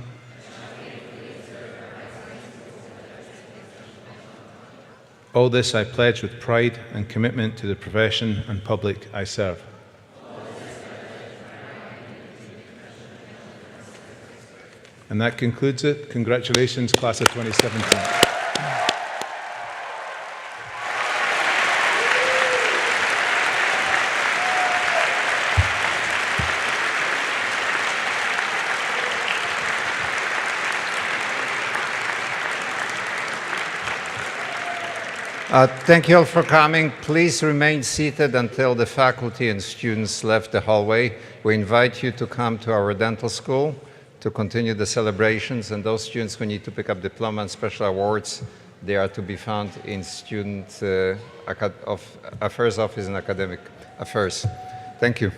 All this I pledge with pride and commitment to the profession and public I serve. And that concludes it. Congratulations, class of 2017. Thank you all for coming. Please remain seated until the faculty and students left the hallway. We invite you to come to our dental school to continue the celebrations, and those students who need to pick up diploma and special awards, they are to be found in Student Affairs Office and Academic Affairs. Thank you.